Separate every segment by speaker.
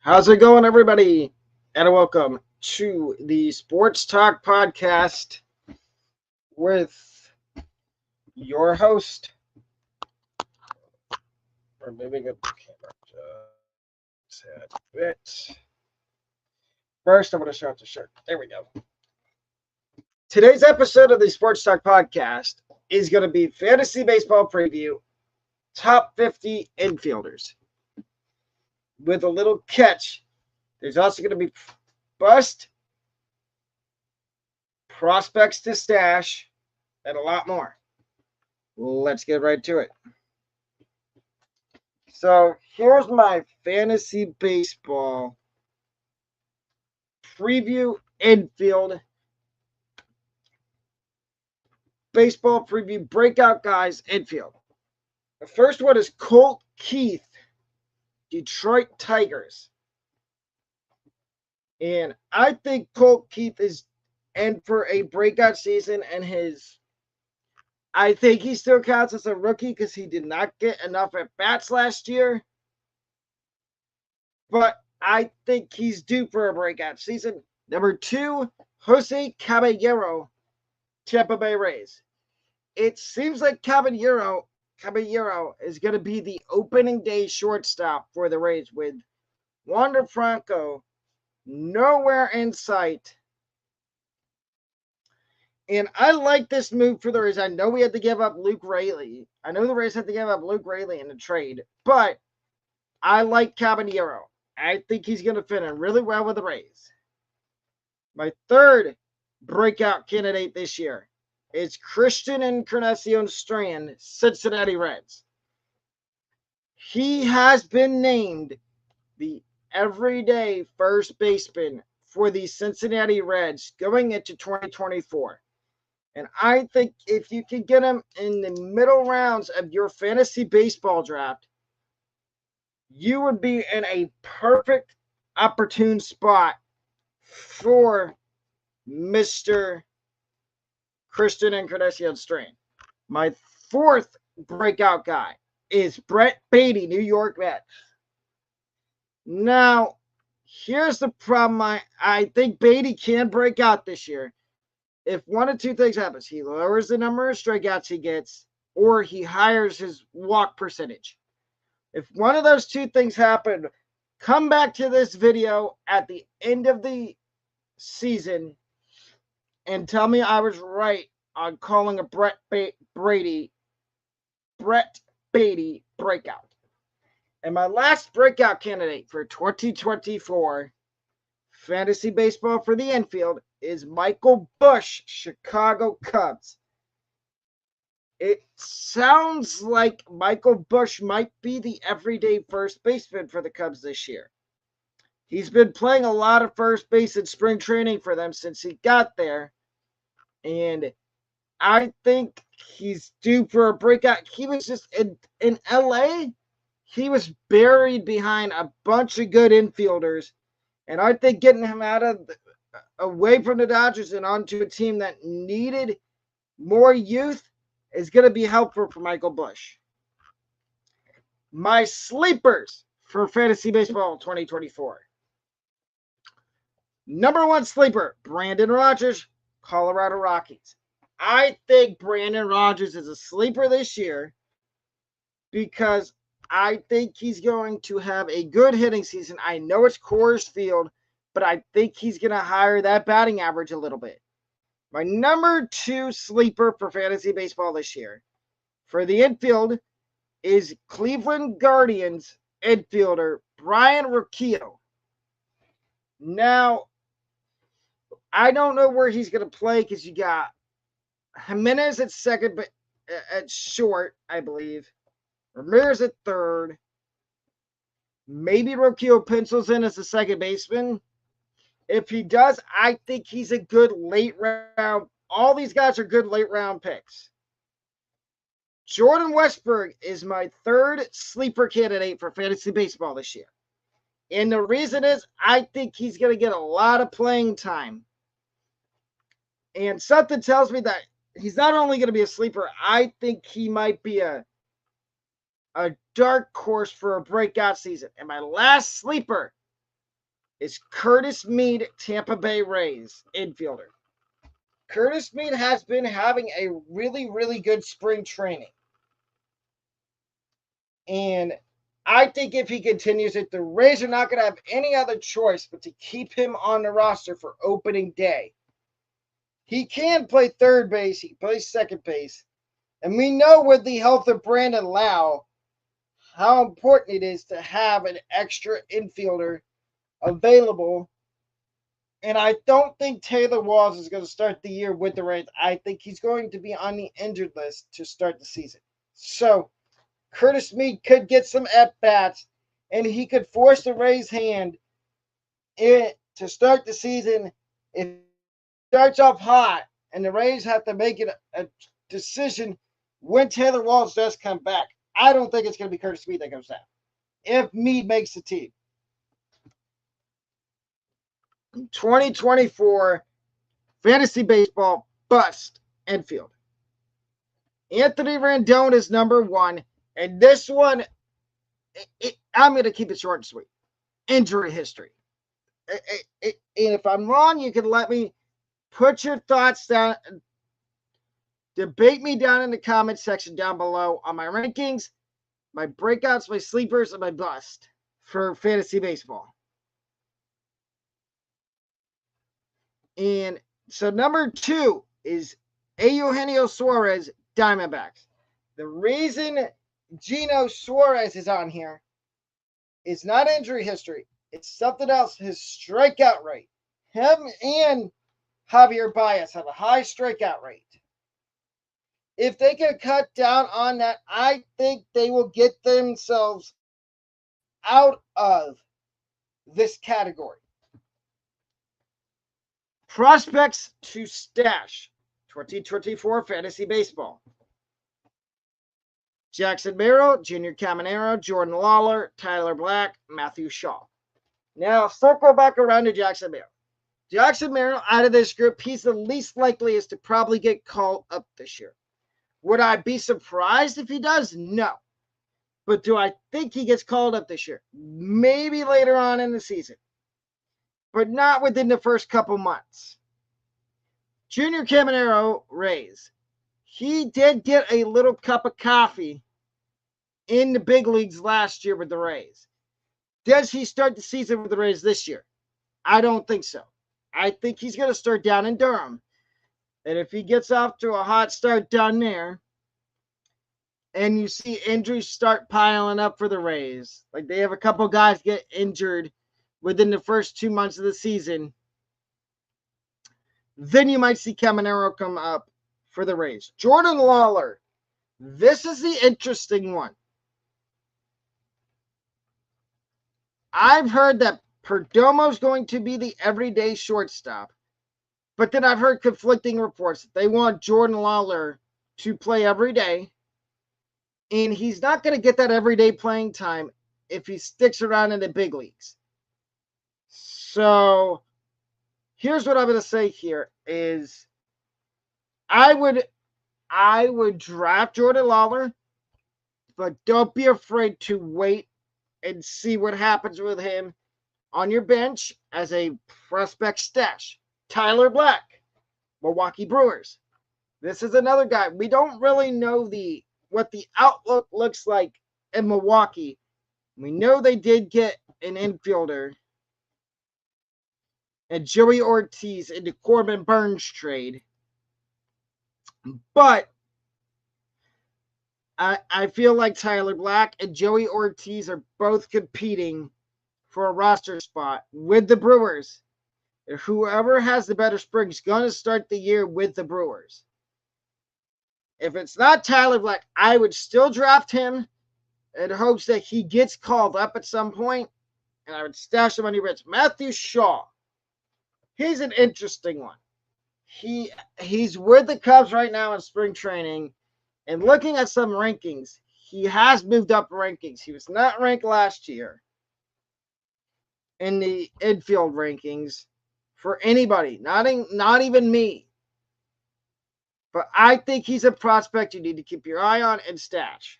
Speaker 1: How's it going, everybody? And welcome to the Sports Talk Podcast with your host. Or maybe get the camera just a bit. First, I'm going to show out the shirt. There we go. Today's episode of the Sports Talk Podcast is going to be Fantasy Baseball Preview Top 50 Infielders. With a little catch, there's also going to be bust, prospects to stash, and a lot more. Let's get right to it. So here's my fantasy baseball preview infield. Baseball preview breakout guys infield. The first one is Colt Keith, Detroit Tigers. And I think Colt Keith is in for a breakout season, and I think he still counts as a rookie because he did not get enough at bats last year. But I think he's due for a breakout season. Number 2, Jose Caballero, Tampa Bay Rays. It seems like Caballero is going to be the opening day shortstop for the Rays with Wander Franco nowhere in sight. And I like this move for the Rays. I know we had to give up Luke Raley. I know the Rays had to give up Luke Raley in the trade, but I like Caballero. I think he's going to fit in really well with the Rays. My third breakout candidate this year is Christian Encarnacion Strand, Cincinnati Reds. He has been named the everyday first baseman for the Cincinnati Reds going into 2024. And I think if you can get him in the middle rounds of your fantasy baseball draft, you would be in a perfect, opportune spot for Mr. Christian Encarnacion Strand. My fourth breakout guy is Brett Beatty, New York Mets. Now, here's the problem. I think Beatty can break out this year. If one of two things happens, he lowers the number of strikeouts he gets, or he hires his walk percentage. If one of those two things happen, come back to this video at the end of the season and tell me I was right on calling a Brett Beatty breakout. And my last breakout candidate for 2024 fantasy baseball for the infield is Michael Busch, Chicago Cubs. It sounds like Michael Busch might be the everyday first baseman for the Cubs this year. He's been playing a lot of first base in spring training for them since he got there. And I think he's due for a breakout. He was just in LA. He was buried behind a bunch of good infielders. And I think getting him away from the Dodgers and onto a team that needed more youth is going to be helpful for Michael Busch. My sleepers for Fantasy Baseball 2024. Number 1 sleeper, Brandon Rogers, Colorado Rockies. I think Brandon Rogers is a sleeper this year because I think he's going to have a good hitting season. I know it's Coors Field, but I think he's going to higher that batting average a little bit. My number 2 sleeper for fantasy baseball this year for the infield is Cleveland Guardians infielder Brian Rocchio. Now, I don't know where he's going to play because you got Jimenez at second, but at short, I believe. Ramirez at third. Maybe Rocchio pencils in as a second baseman. If he does, I think he's a good late round. All these guys are good late round picks. Jordan Westburg is my third sleeper candidate for fantasy baseball this year. And the reason is I think he's going to get a lot of playing time. And something tells me that he's not only going to be a sleeper, I think he might be a dark horse for a breakout season. And my last sleeper is Curtis Mead, Tampa Bay Rays infielder. Curtis Mead has been having a really, really good spring training. And I think if he continues it, the Rays are not going to have any other choice but to keep him on the roster for opening day. He can play third base. He plays second base. And we know with the health of Brandon Lau, how important it is to have an extra infielder available. And I don't think Taylor Walls is going to start the year with the Rays. I think he's going to be on the injured list to start the season. So Curtis Mead could get some at-bats, and he could force the Rays' hand to start the season. If it starts off hot and the Rays have to make it a decision when Taylor Walls does come back, I don't think it's going to be Curtis Mead that goes down if Mead makes the team. 2024 Fantasy Baseball Bust Infield. Anthony Rendon is number one. And this one, I'm going to keep it short and sweet. Injury history. And if I'm wrong, you can let me put your thoughts down. Debate me down in the comment section down below on my rankings, my breakouts, my sleepers, and my bust for fantasy baseball. And so number 2 is Eugenio Suarez, Diamondbacks. The reason Gino Suarez is on here is not injury history. It's something else. His strikeout rate. Him and Javier Baez have a high strikeout rate. If they can cut down on that, I think they will get themselves out of this category. Prospects to stash 2024 Fantasy Baseball. Jackson Merrill, Junior Caminero, Jordan Lawler, Tyler Black, Matthew Shaw. Now, circle back around to Jackson Merrill. Jackson Merrill, out of this group, he's the least likeliest to probably get called up this year. Would I be surprised if he does? No. But do I think he gets called up this year? Maybe later on in the season. But not within the first couple months. Junior Caminero, Rays. He did get a little cup of coffee in the big leagues last year with the Rays. Does he start the season with the Rays this year? I don't think so. I think he's going to start down in Durham. And if he gets off to a hot start down there, and you see injuries start piling up for the Rays, like they have a couple guys get injured within the first 2 months of the season, then you might see Caminero come up for the Rays. Jordan Lawler. This is the interesting one. I've heard that Perdomo's going to be the everyday shortstop. But then I've heard conflicting reports. They want Jordan Lawler to play every day. And he's not going to get that everyday playing time if he sticks around in the big leagues. So here's what I'm going to say here is I would draft Jordan Lawler, but don't be afraid to wait and see what happens with him on your bench as a prospect stash. Tyler Black, Milwaukee Brewers. This is another guy. We don't really know what the outlook looks like in Milwaukee. We know they did get an infielder and Joey Ortiz in the Corbin Burns trade. But I feel like Tyler Black and Joey Ortiz are both competing for a roster spot with the Brewers. Whoever has the better spring is going to start the year with the Brewers. If it's not Tyler Black, I would still draft him in hopes that he gets called up at some point, and I would stash him on your bench. Matthew Shaw. He's an interesting one. He's with the Cubs right now in spring training, and looking at some rankings, he has moved up rankings. He was not ranked last year in the infield rankings for anybody, not even me. But I think he's a prospect you need to keep your eye on and stash.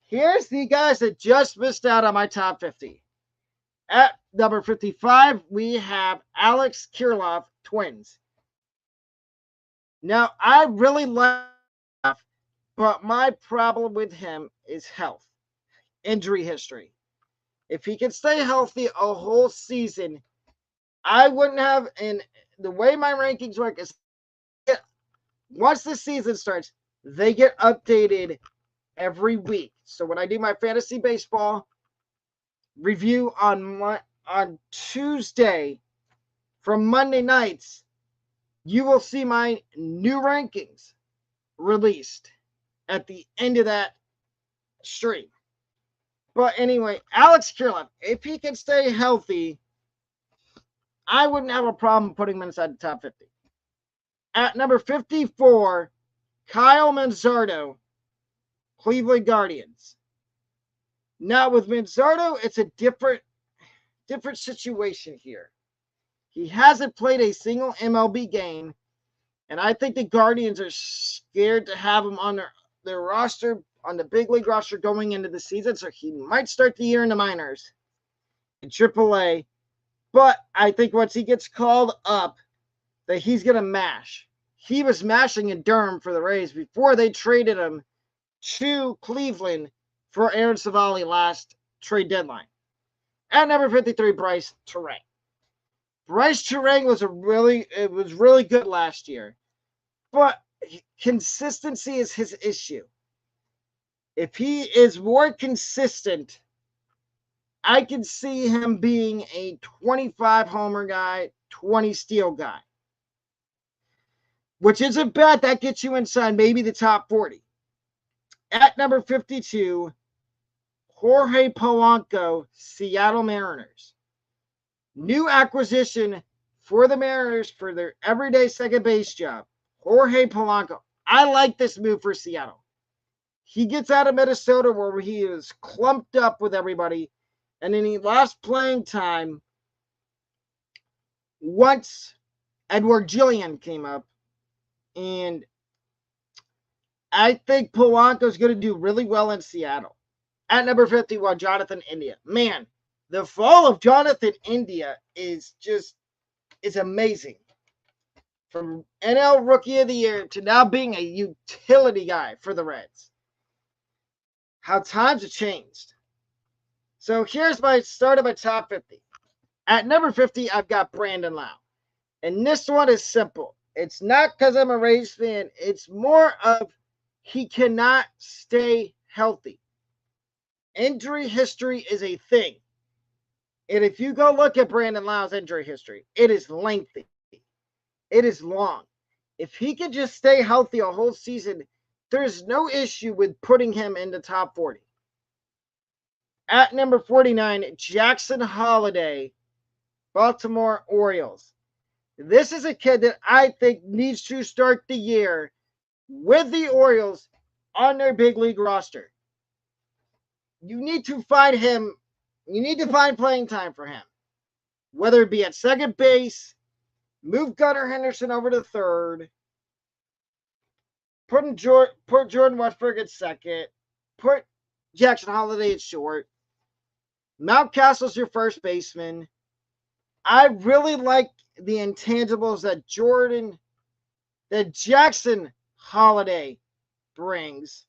Speaker 1: Here's the guys that just missed out on my top 50. At number 55, we have Alex Kirilloff, Twins. Now, I really like him, but my problem with him is health, injury history. If he can stay healthy a whole season, I wouldn't have. And the way my rankings work is once the season starts, they get updated every week. So when I do my fantasy baseball review on Tuesday from Monday nights, you will see my new rankings released at the end of that stream. But anyway, Alex Kirilloff, if he can stay healthy, I wouldn't have a problem putting him inside the top 50. At number 54, Kyle Manzardo, Cleveland Guardians. Now with Manzardo, it's a different situation here. He hasn't played a single MLB game, and I think the Guardians are scared to have him on their roster, on the big league roster going into the season, so he might start the year in the minors in AAA. But I think once he gets called up, that he's going to mash. He was mashing in Durham for the Rays before they traded him to Cleveland for Aaron Savali last trade deadline. At number 53, Bryce Turang. Bryce Turang was really good last year, but consistency is his issue. If he is more consistent, I can see him being a 25 homer guy, 20 steal guy, which isn't bad. That gets you inside maybe the top 40. At number 52, Jorge Polanco, Seattle Mariners. New acquisition for the Mariners for their everyday second base job, Jorge Polanco. I like this move for Seattle. He gets out of Minnesota where he is clumped up with everybody, and then he lost playing time once Edward Gillian came up, and I think Polanco's going to do really well in Seattle. At number 51, Jonathan India. Man, the fall of Jonathan India is amazing. From NL Rookie of the Year to now being a utility guy for the Reds. How times have changed. So here's my start of my top 50. At number 50, I've got Brandon Lau. And this one is simple. It's not because I'm a Rays fan. It's more of he cannot stay healthy. Injury history is a thing. And if you go look at Brandon Lau's injury history, it is lengthy. It is long. If he could just stay healthy a whole season, there's no issue with putting him in the top 40. At number 49, Jackson Holliday, Baltimore Orioles. This is a kid that I think needs to start the year with the Orioles on their big league roster. You need to find him. You need to find playing time for him, whether it be at second base, move Gunnar Henderson over to third, put Jordan Westbrook at second, put Jackson Holliday at short, Mountcastle's your first baseman. I really like the intangibles that Jackson Holliday brings.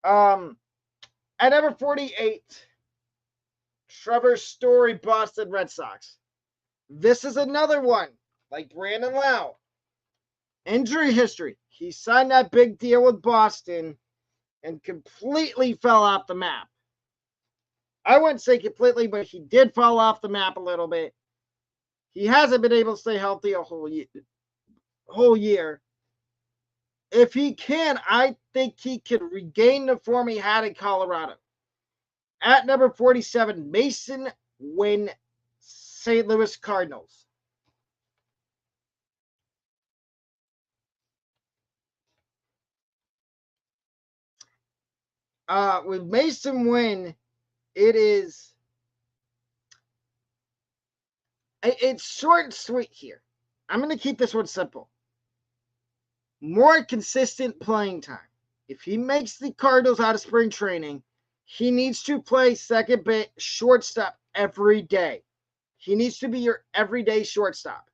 Speaker 1: At number 48, Trevor Story, Boston Red Sox. This is another one, like Brandon Lau. Injury history. He signed that big deal with Boston and completely fell off the map. I wouldn't say completely, but he did fall off the map a little bit. He hasn't been able to stay healthy a whole year. If he can, I think he can regain the form he had in Colorado. At number 47, Mason Wynn, St. Louis Cardinals. With Mason Wynn, it's short and sweet here. I'm going to keep this one simple. More consistent playing time. If he makes the Cardinals out of spring training, he needs to play second base, shortstop every day. He needs to be your everyday shortstop.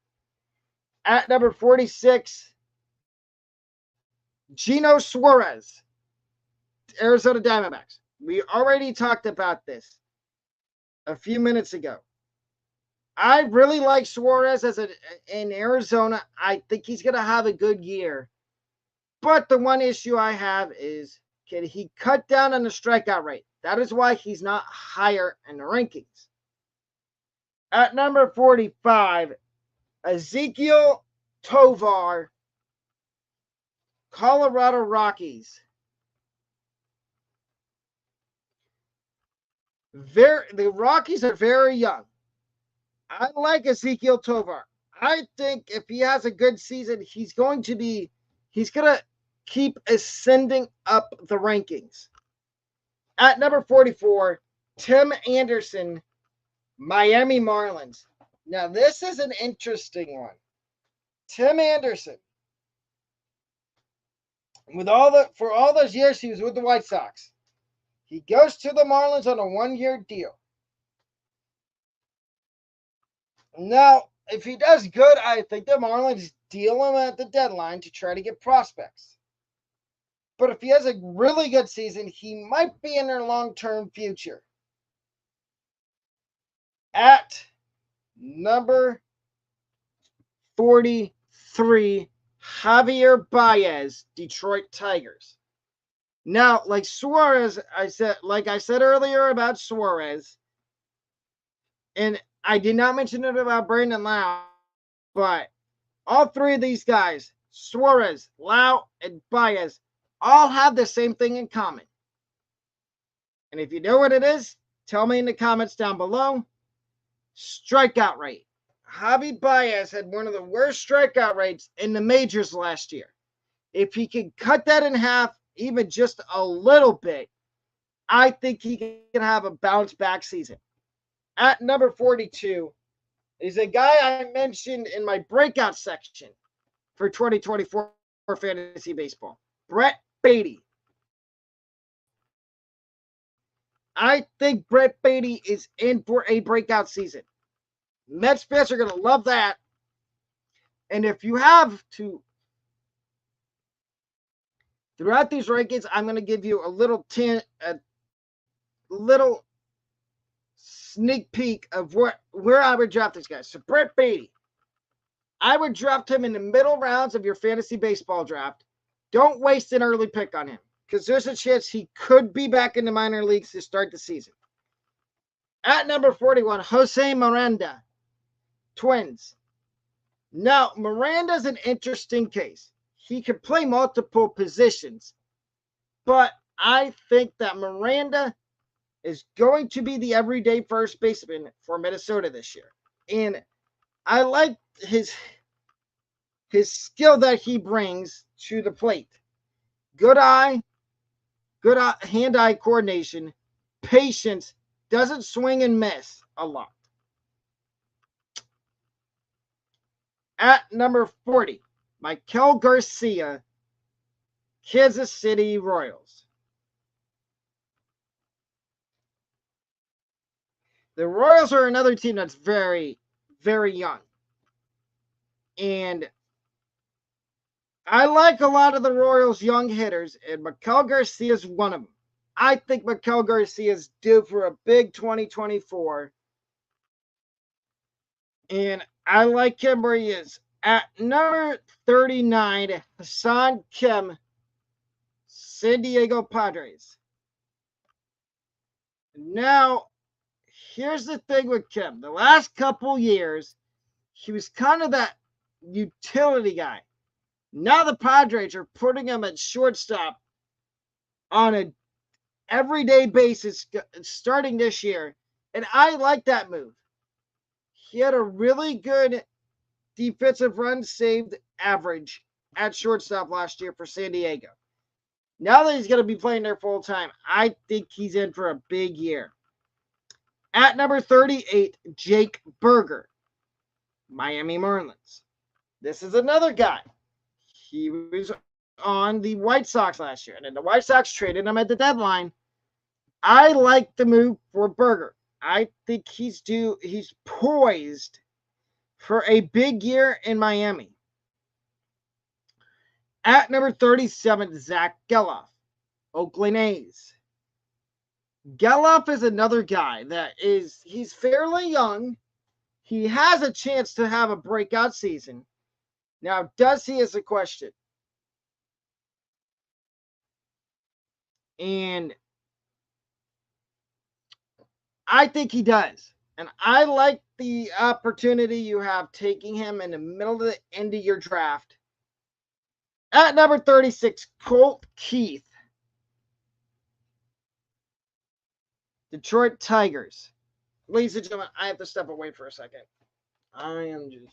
Speaker 1: At number 46, Gino Suarez, Arizona Diamondbacks. We already talked about this a few minutes ago. I really like Suarez in Arizona. I think he's going to have a good year. But the one issue I have is, can he cut down on the strikeout rate? That is why he's not higher in the rankings. At number 45, Ezekiel Tovar, Colorado Rockies. The Rockies are very young. I like Ezekiel Tovar. I think if he has a good season, he's going to keep ascending up the rankings. At number 44, Tim Anderson, Miami Marlins. Now, this is an interesting one. Tim Anderson, for all those years he was with the White Sox, he goes to the Marlins on a 1-year deal. Now, if he does good, I think the Marlins deal him at the deadline to try to get prospects. But if he has a really good season, he might be in their long-term future. At number 43, Javier Baez, Detroit Tigers. Now, like I said earlier about Suarez, and I did not mention it about Brandon Lau, but all three of these guys, Suarez, Lau, and Baez, all have the same thing in common. And if you know what it is, tell me in the comments down below. Strikeout rate. Javi Baez had one of the worst strikeout rates in the majors last year. If he can cut that in half, even just a little bit, I think he can have a bounce back season. At number 42 is a guy I mentioned in my breakout section for 2024 Fantasy Baseball, Brett Beatty. I think Brett Beatty is in for a breakout season. Mets fans are going to love that. And if you have to, throughout these rankings, I'm going to give you a little sneak peek of where I would draft this guy. So Brett Beatty, I would draft him in the middle rounds of your fantasy baseball draft. Don't waste an early pick on him, because there's a chance he could be back in the minor leagues to start the season. At number 41, Jose Miranda, Twins. Now, Miranda's an interesting case. He can play multiple positions, but I think that Miranda is going to be the everyday first baseman for Minnesota this year. And I like his skill that he brings to the plate. Good hand-eye coordination, patience, doesn't swing and miss a lot. At number 40, Michael Garcia, Kansas City Royals. The Royals are another team that's very, very young. And I like a lot of the Royals' young hitters, and Michael Garcia is one of them. I think Michael Garcia is due for a big 2024. And I like him where he is. At number 39, Hassan Kim, San Diego Padres. Now, here's the thing with Kim. The last couple years, he was kind of that utility guy. Now the Padres are putting him at shortstop on an everyday basis starting this year. And I like that move. He had a really good defensive run saved average at shortstop last year for San Diego. Now that he's going to be playing there full time, I think he's in for a big year. At number 38, Jake Berger, Miami Marlins. This is another guy. He was on the White Sox last year, and then the White Sox traded him at the deadline. I like the move for Berger. I think he's poised for a big year in Miami. At number 37, Zach Geloff, Oakland A's. Geloff is another guy he's fairly young. He has a chance to have a breakout season. Now, does he is a question. And I think he does. And I like the opportunity you have taking him in the middle of the end of your draft. At number 36, Colt Keith, Detroit Tigers. Ladies and gentlemen, I have to step away for a second. I am just...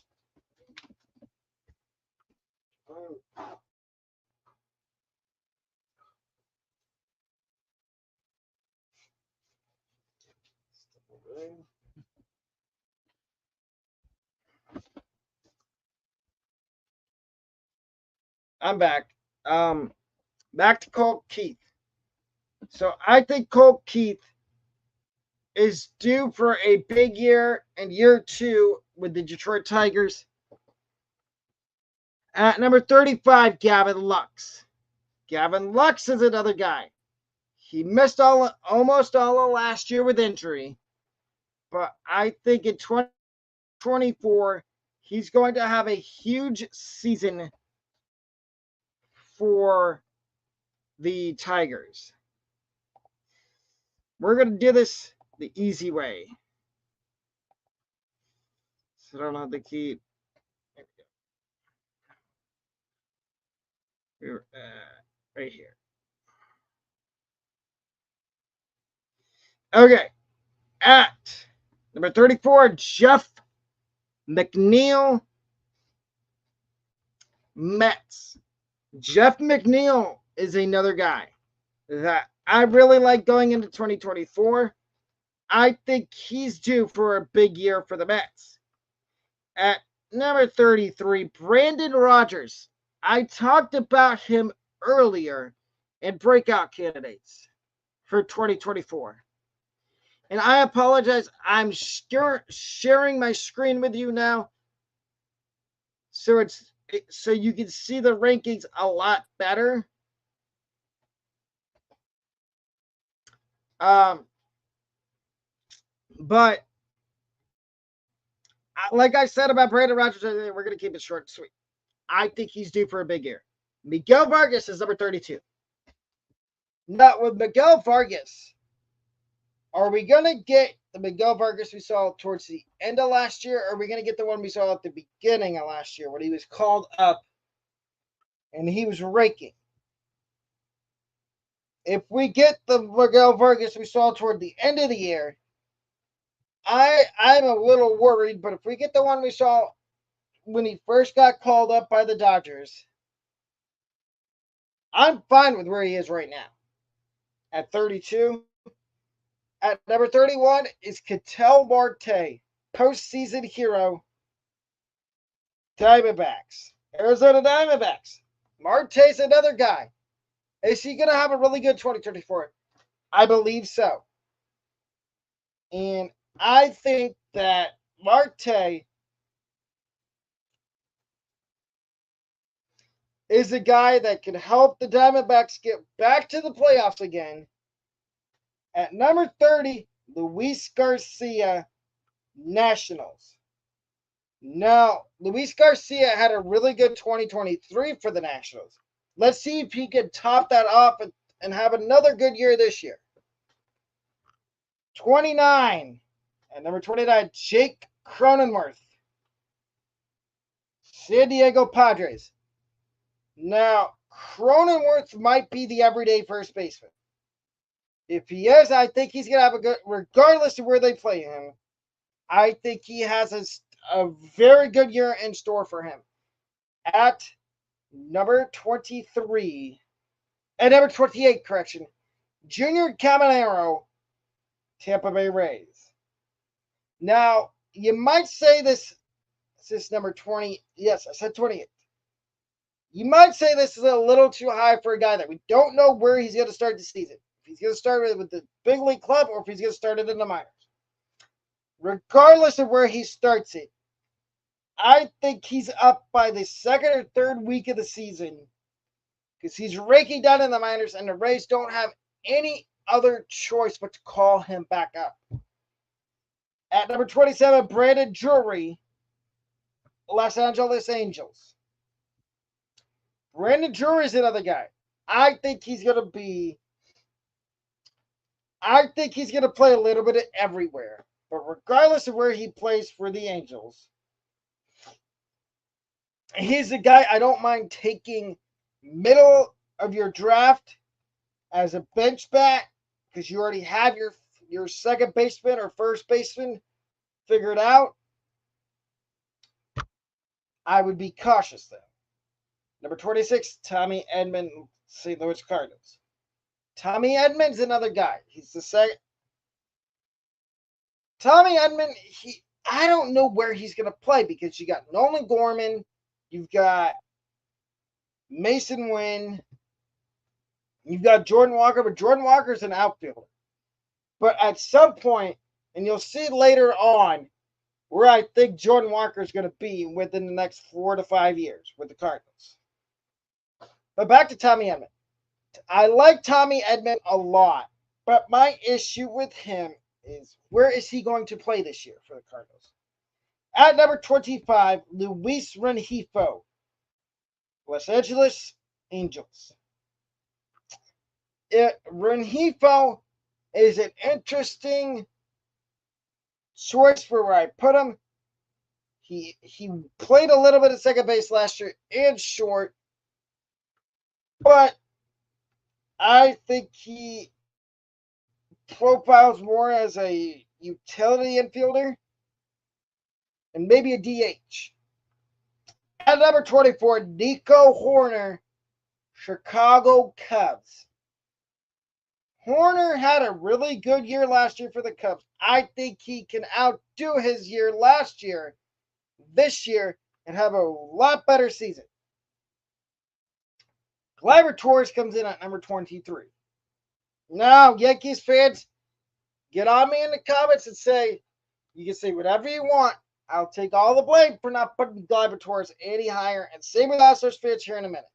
Speaker 1: I'm back. Back to Colt Keith. So I think Colt Keith is due for a big year in year 2 with the Detroit Tigers. At number 35, Gavin Lux. Gavin Lux is another guy. He missed almost all of last year with injury. But I think in 2024, he's going to have a huge season for the Tigers. We're going to do this the easy way. So I don't have to keep... We're right here. Okay. At number 34, Jeff McNeil, Mets. Jeff McNeil is another guy that I really like going into 2024. I think he's due for a big year for the Mets. At number 33, Brandon Rogers. I talked about him earlier in breakout candidates for 2024. And I apologize. I'm sharing my screen with you now. So you can see the rankings a lot better. But like I said about Brandon Rogers, we're going to keep it short and sweet. I think he's due for a big year. Miguel Vargas is number 32. Now, with Miguel Vargas, are we going to get the Miguel Vargas we saw towards the end of last year, or are we going to get the one we saw at the beginning of last year when he was called up and he was raking? If we get the Miguel Vargas we saw toward the end of the year, I'm a little worried, but if we get the one we saw when he first got called up by the Dodgers, I'm fine with where he is right now. At 32. At number 31 is Ketel Marte, postseason hero, Diamondbacks. Arizona Diamondbacks. Marte's another guy. Is he going to have a really good 2024? I believe so. And I think that Marte is a guy that can help the Diamondbacks get back to the playoffs again. At number 30, Luis Garcia, Nationals. Now, Luis Garcia had a really good 2023 for the Nationals. Let's see if he can top that off and have another good year this year. 29. At number 29, Jake Cronenworth, San Diego Padres. Now, Cronenworth might be the everyday first baseman. If he is, I think he's going to have a good, regardless of where they play him, I think he has a very good year in store for him. At number 23, at number 28, Junior Caminero, Tampa Bay Rays. Now, you might say this is number 20. Yes, I said 28. You might say this is a little too high for a guy that we don't know where he's going to start the season. If he's going to start with the big league club or if he's going to start it in the minors. regardless of where he starts it, I think he's up by the second or third week of the season because he's raking down in the minors, and the Rays don't have any other choice but to call him back up. At number 27, Brandon Drury, Los Angeles Angels. Brandon Drury is another guy. I think he's going to play a little bit of everywhere. But regardless of where he plays for the Angels, he's a guy I don't mind taking middle of your draft as a bench bat because you already have your second baseman or first baseman figured out. I would be cautious though. Number 26, Tommy Edman, St. Louis Cardinals. Tommy Edman's another guy. He's the second. Tommy Edman, I don't know where he's going to play because you got Nolan Gorman, you've got Mason Wynn, you've got Jordan Walker, but Jordan Walker's an outfielder. But at some point, and you'll see later on, where I think Jordan Walker is going to be within the next 4 to 5 years with the Cardinals. But back to Tommy Edman. I like Tommy Edman a lot, but my issue with him is where is he going to play this year for the Cardinals? At number 25, Luis Rengifo, Los Angeles Angels. Rengifo is an interesting choice for where I put him. He played a little bit at second base last year and short, but I think he profiles more as a utility infielder and maybe a DH. At number 24, Nico Hoerner, Chicago Cubs. Hoerner had a really good year last year for the Cubs. I think he can outdo his year last year, this year, and have a lot better season. Gleyber Torres comes in at number 23. Now, Yankees fans, get on me in the comments and say, you can say whatever you want. I'll take all the blame for not putting Gleyber Torres any higher, and same with Astros fans here in a minute.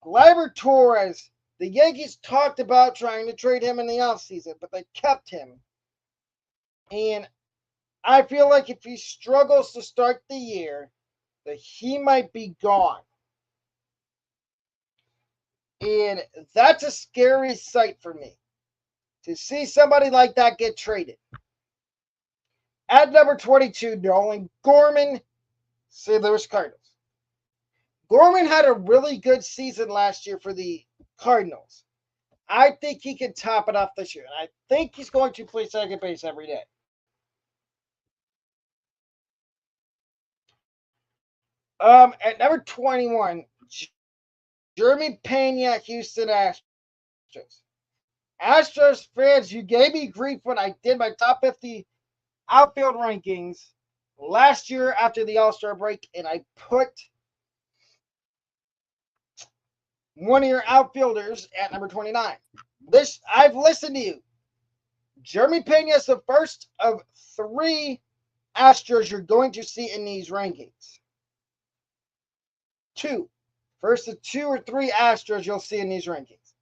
Speaker 1: Gleyber Torres, the Yankees talked about trying to trade him in the offseason, but they kept him. And I feel like if he struggles to start the year, that he might be gone. And that's a scary sight for me, to see somebody like that get traded. At number 22, Nolan Gorman, St. Louis Cardinals. Gorman had a really good season last year for the Cardinals. I think he can top it off this year. And I think he's going to play second base every day. At number 21, Jeremy Pena, Houston Astros. Astros fans, you gave me grief when I did my top 50 outfield rankings last year after the All-Star break, and I put one of your outfielders at number 29. I've listened to you. Jeremy Pena is the first of 3 Astros you're going to see in these rankings. 2. First of 2 or 3 Astros you'll see in these rankings.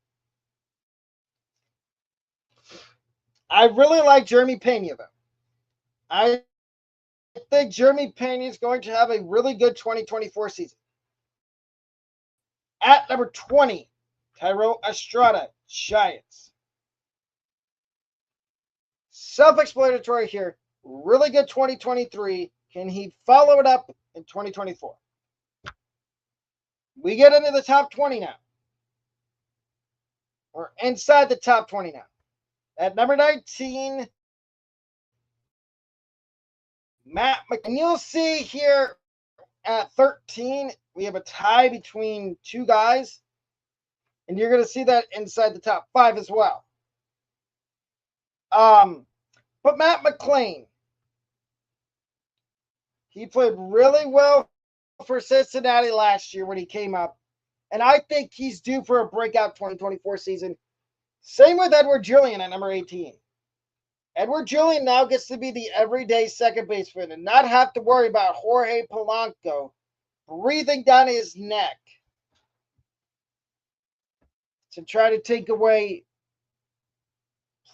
Speaker 1: I really like Jeremy Pena, though. I think Jeremy Pena is going to have a really good 2024 season. At number 20, Thairo Estrada, Giants. Self-explanatory here. Really good 2023. Can he follow it up in 2024? We get into the top 20 now. We're inside the top 20 now. At number 19, Matt McClain. You'll see here at 13, we have a tie between 2 guys. And you're going to see that inside the top 5 as well. But Matt McClain, he played really well for Cincinnati last year when he came up. And I think he's due for a breakout 2024 season. Same with Edward Julian at number 18. Edward Julian now gets to be the everyday second baseman and not have to worry about Jorge Polanco breathing down his neck to try to take away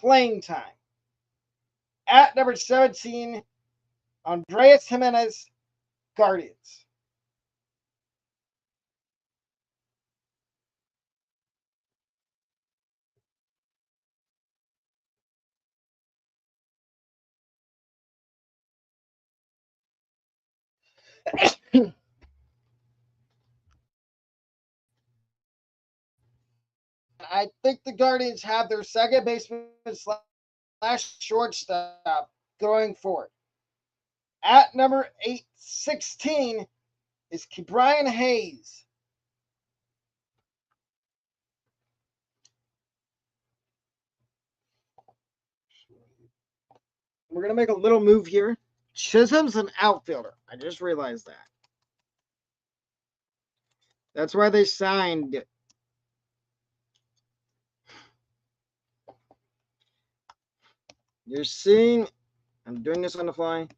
Speaker 1: playing time. At number 17, Andreas Jimenez, Guardians. I think the Guardians have their second baseman slash shortstop going forward. At number 16 is Brian Hayes. We're going to make a little move here. Chisholm's an outfielder. I just realized that. That's why they signed. You're seeing, I'm doing this on the fly.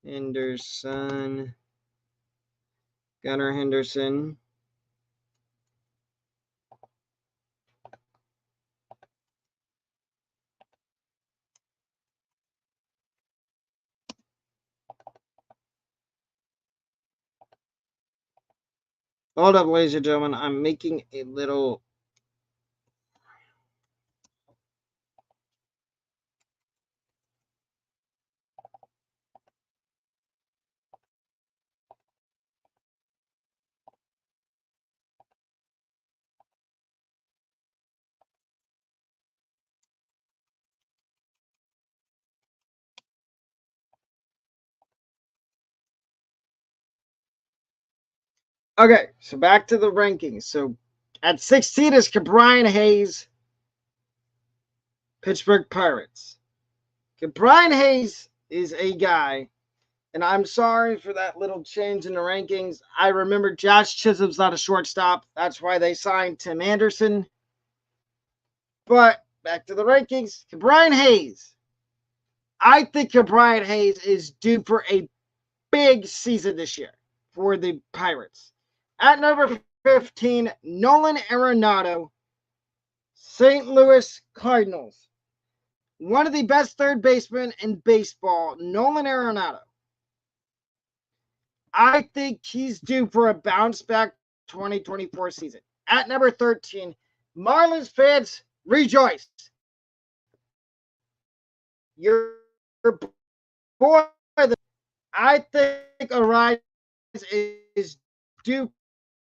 Speaker 1: Henderson. Gunnar Henderson. Hold up, ladies and gentlemen. I'm making a little. Okay, so back to the rankings. So at 16 is Brian Hayes, Pittsburgh Pirates. Brian Hayes is a guy, and I'm sorry for that little change in the rankings. I remember Josh Chisholm's not a shortstop. That's why they signed Tim Anderson. But back to the rankings. Brian Hayes. I think Brian Hayes is due for a big season this year for the Pirates. At number 15, Nolan Arenado, St. Louis Cardinals. One of the best third basemen in baseball, Nolan Arenado. I think he's due for a bounce back 2024 season. At number 13, Marlins fans, rejoice. Your boy, I think Arias is due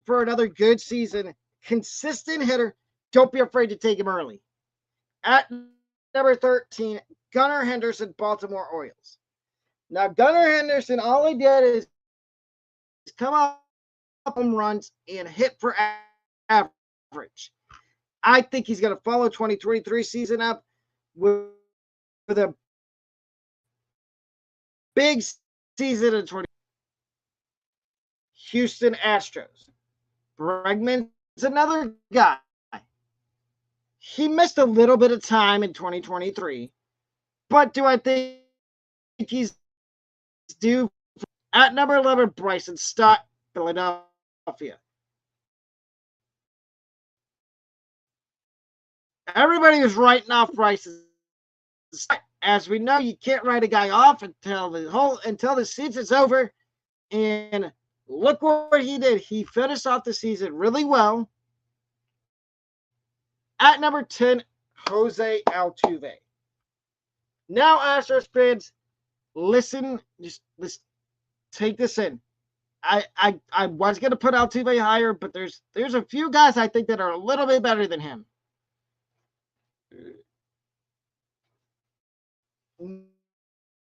Speaker 1: for another good season. Consistent hitter. Don't be afraid to take him early. At number 13, Gunnar Henderson, Baltimore Orioles. Now, Gunnar Henderson, all he did is come up home runs and hit for average. I think he's going to follow 2023 season up with a big season in 20. Houston Astros. Bregman's another guy. He missed a little bit of time in 2023, but do I think he's due? At number 11, Bryson Stott, Philadelphia. Everybody was writing off Bryson Stott. As we know, you can't write a guy off until the season's over. And look what he did. He finished off the season really well. At number 10, Jose Altuve. Now, Astros fans, listen, just take this in. I was going to put Altuve higher, but there's a few guys I think that are a little bit better than him.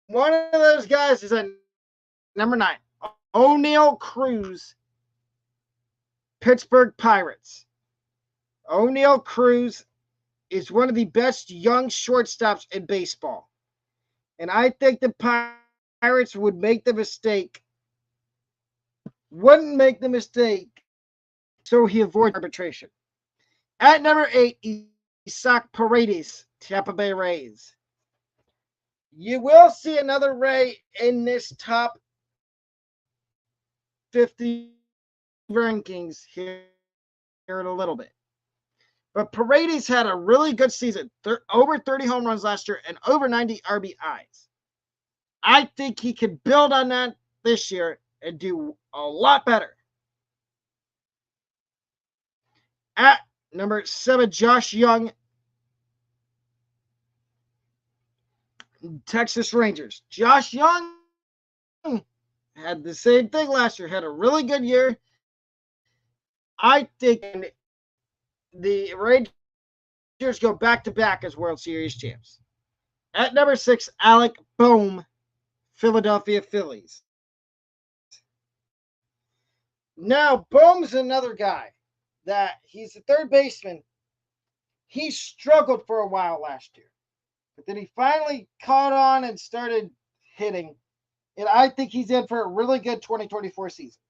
Speaker 1: One of those guys is at number 9, O'Neal Cruz, Pittsburgh Pirates. O'Neal Cruz is one of the best young shortstops in baseball. And I think the Pirates wouldn't make the mistake, so he avoids arbitration. At number 8, Isaac Paredes, Tampa Bay Rays. You will see another Ray in this top 50 rankings here in a little bit. But Paredes had a really good season, over 30 home runs last year and over 90 RBIs. I think he can build on that this year and do a lot better. At number 7, Josh Young, Texas Rangers. Josh Young had the same thing last year, had a really good year. I think the Rangers go back-to-back as World Series champs. At number 6, Alec Bohm, Philadelphia Phillies. Now, Bohm's another guy that he's a third baseman. He struggled for a while last year, but then he finally caught on and started hitting, and I think he's in for a really good 2024 season.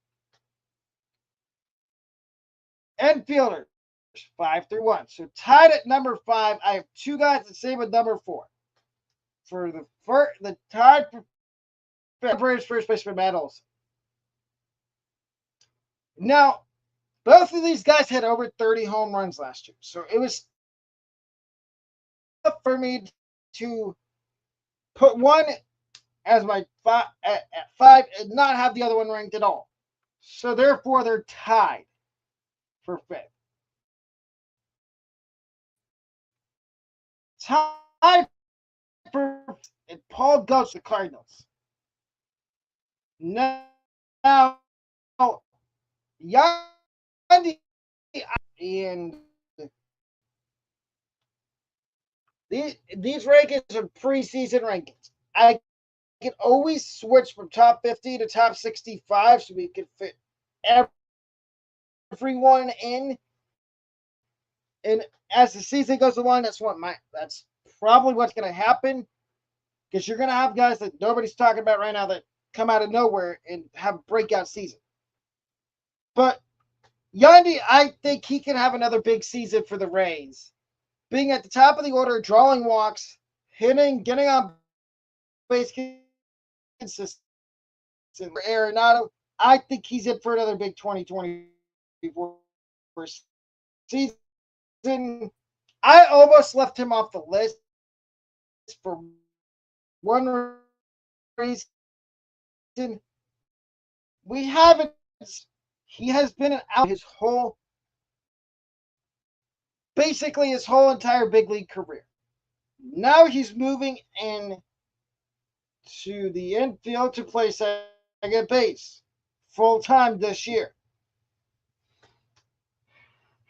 Speaker 1: Infielders, 5 through 1. So tied at number 5, I have two guys the same with number 4. For the tied for Braves first baseman Matt Olson. Now, both of these guys had over 30 home runs last year, so it was tough for me to put one as my at 5 and not have the other one ranked at all. So therefore, they're tied for 5th. Tied for and Paul goes to the Cardinals. Now, Yandy and these rankings are preseason rankings. I can always switch from top 50 to top 65 so we can fit everyone in. And as the season goes along, that's probably what's going to happen, because you're going to have guys that nobody's talking about right now that come out of nowhere and have a breakout season. But Yandy, I think he can have another big season for the Rays. Being at the top of the order, drawing walks, hitting, getting on base consistent. Arenado, I think he's in for another big 2024 season. I almost left him off the list for one reason. He has been out basically his whole entire big league career. Now he's moving in to the infield to play second base full time this year.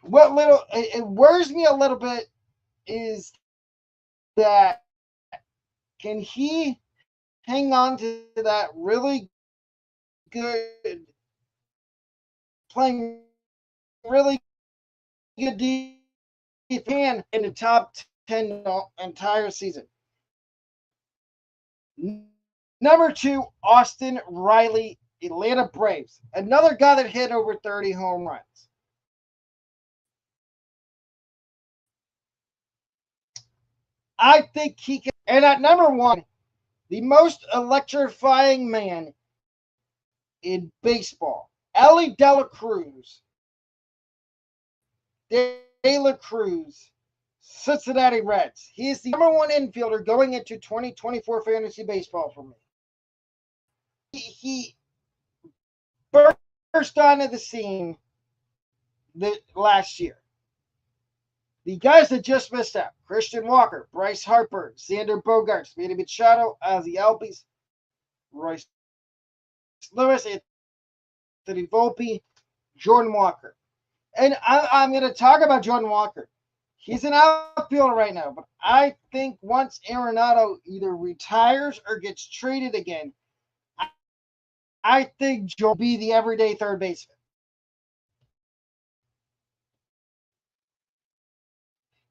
Speaker 1: It worries me a little bit is that can he hang on to that really good, playing really good defense in the top 10 entire season. Number 2, Austin Riley, Atlanta Braves. Another guy that hit over 30 home runs. I think he can. And at number 1, the most electrifying man in baseball, Ellie De La Cruz. Cincinnati Reds. He is the number 1 infielder going into 2024 fantasy baseball for me. He burst onto the scene last year. The guys that just missed out: Christian Walker, Bryce Harper, Xander Bogaerts, Manny Machado, Ozzie Albies, Royce Lewis, Anthony Volpe, Jordan Walker. And I'm going to talk about Jordan Walker. He's an outfielder right now, but I think once Arenado either retires or gets traded again, I think Jordan will be the everyday third baseman.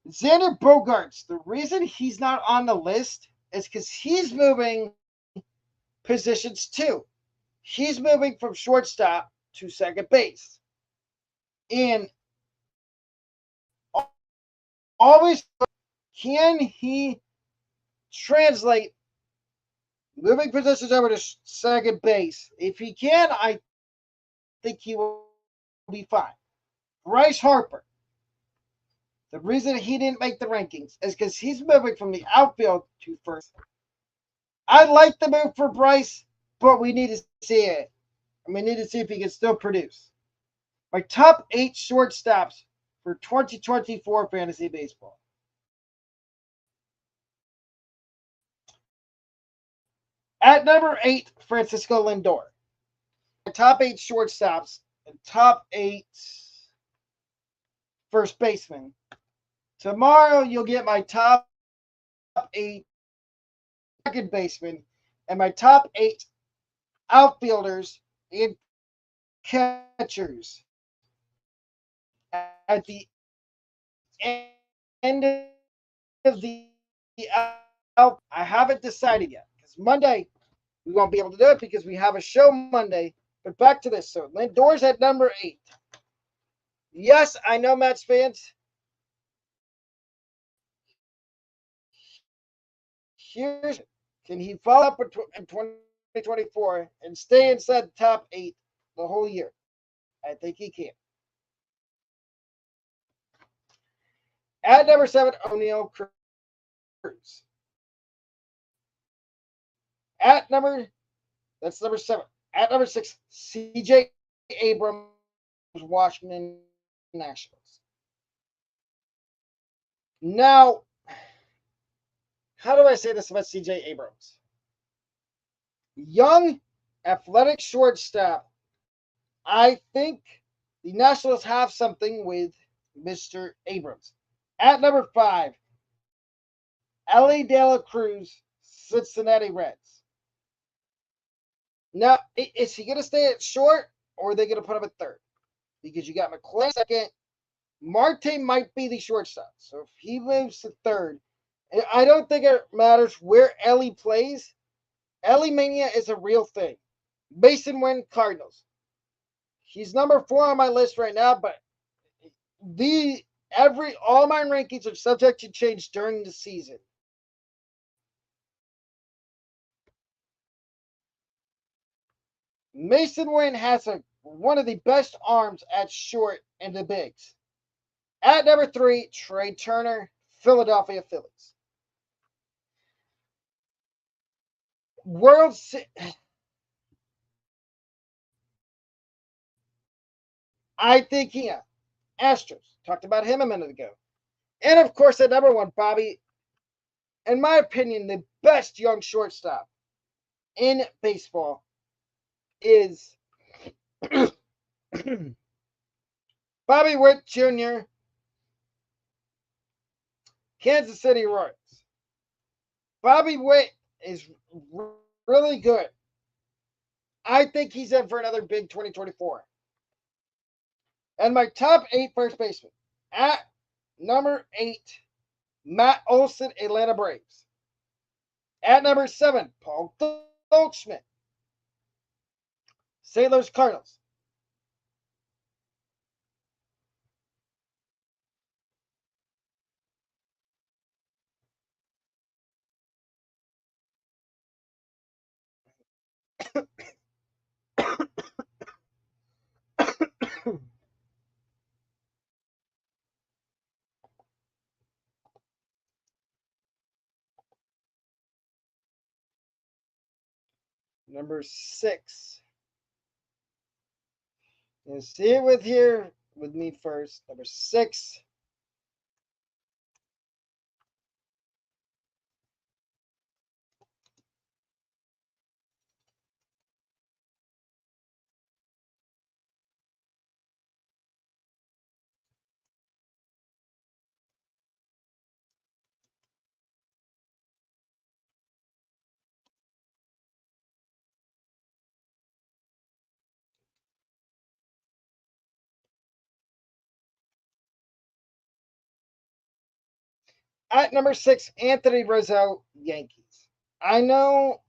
Speaker 1: Xander Bogaerts, the reason he's not on the list is because he's moving positions too. He's moving from shortstop to second base. And always, can he translate moving positions over to second base. If he can, I think he will be fine. Bryce Harper. The reason he didn't make the rankings is because he's moving from the outfield to first. I like the move for Bryce, but we need to see it. And we need to see if he can still produce. My top 8 shortstops for 2024 fantasy baseball. At number 8, Francisco Lindor. My top 8 shortstops and top 8 first basemen. Tomorrow you'll get my top 8 second basemen and my top 8 outfielders and catchers at the end of the out. I haven't decided yet because Monday we won't be able to do it because we have a show Monday. But back to this. So Lindor's at number 8. Yes, I know Mets fans. Here's can he follow up in 2024 and stay inside the top 8 the whole year? I think he can. At number 7, O'Neal Cruz. That's number 7. At number 6, CJ Abrams, Washington Nationals. Now, how do I say this about CJ Abrams? Young, athletic shortstop. I think the Nationals have something with Mr. Abrams. At number 5, Ellie De La Cruz, Cincinnati Reds. Now, is he going to stay at short or are they going to put him at third? Because you got McClay second. Marte might be the shortstop. So if he moves to third, I don't think it matters where Ellie plays. Ellie Mania is a real thing. Mason Wynn, Cardinals. He's number 4 on my list right now, but all my rankings are subject to change during the season. Mason Wynn has one of the best arms at short in the bigs. At number 3, Trey Turner, Philadelphia Phillies. I think Astros. Talked about him a minute ago. And of course, at number 1, Bobby, in my opinion, the best young shortstop in baseball is Bobby Witt Jr., Kansas City Royals. Bobby Witt is really good. I think he's in for another big 2024. And my top 8 first baseman. At number 8, Matt Olson, Atlanta Braves. At number 7, Paul Goldschmidt, St. Louis Cardinals. Number 6. You see it with me first. Number 6. At number 6, Anthony Rizzo, Yankees. I know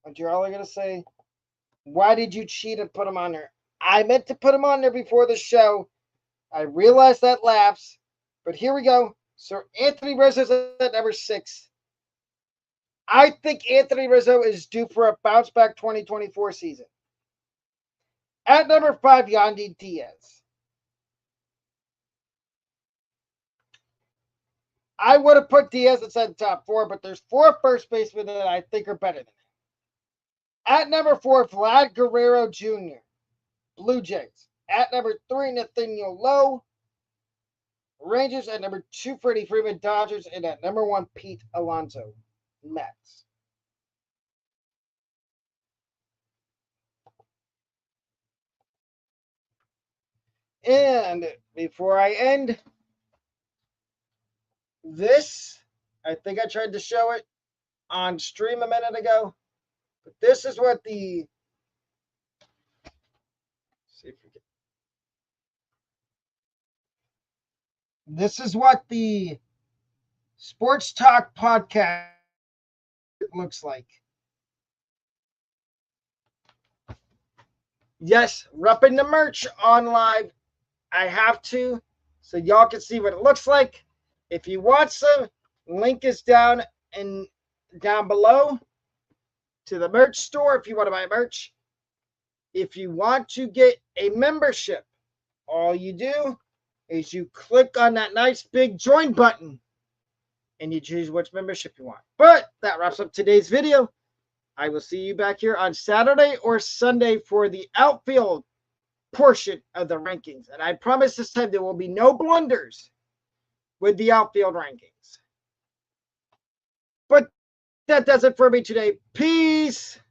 Speaker 1: what you're all going to say. Why did you cheat and put him on there? I meant to put him on there before the show. I realized that lapse. But here we go. So Anthony Rizzo's at number 6. I think Anthony Rizzo is due for a bounce back 2024 season. At number 5, Yandy Diaz. I would have put Diaz inside the top 4, but there's 4 first basemen that I think are better than him. At number 4, Vlad Guerrero Jr., Blue Jays. At number 3, Nathaniel Lowe, Rangers. At number 2, Freddie Freeman, Dodgers. And at number 1, Pete Alonso, Mets. And before I end this, I think I tried to show it on stream a minute ago, but this is what the Sports Talk Podcast looks like. Yes, repping the merch on live. I have to, so y'all can see what it looks like. If you want some, link is down below to the merch store if you want to buy merch. If you want to get a membership, all you do is you click on that nice big join button and you choose which membership you want. But that wraps up today's video. I will see you back here on Saturday or Sunday for the outfield portion of the rankings. And I promise this time there will be no blunders with the outfield rankings. But that does it for me today. Peace.